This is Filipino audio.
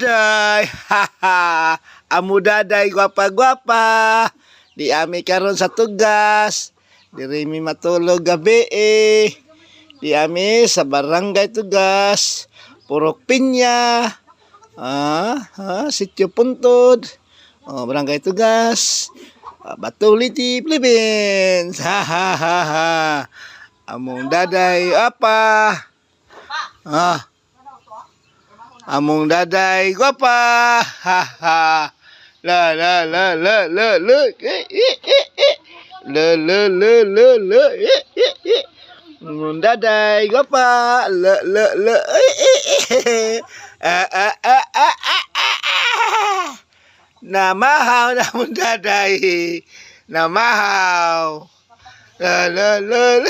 Day, haha. Amo daday gwapa-gwapa. Di ami karon sa tugas. Diri mi matulog gabi eh. Di ami sa barangay tugas. Purok Pinya. Sitio Puntod. Barangay tugas. Batuliti, Philippines. Hahaha. Among daday apa? Among daday gwapa. Haha. La la la la la la. La la la la la. Among daday gwapa. La la la. Namahaw na mong daday. Namahaw. La la la la.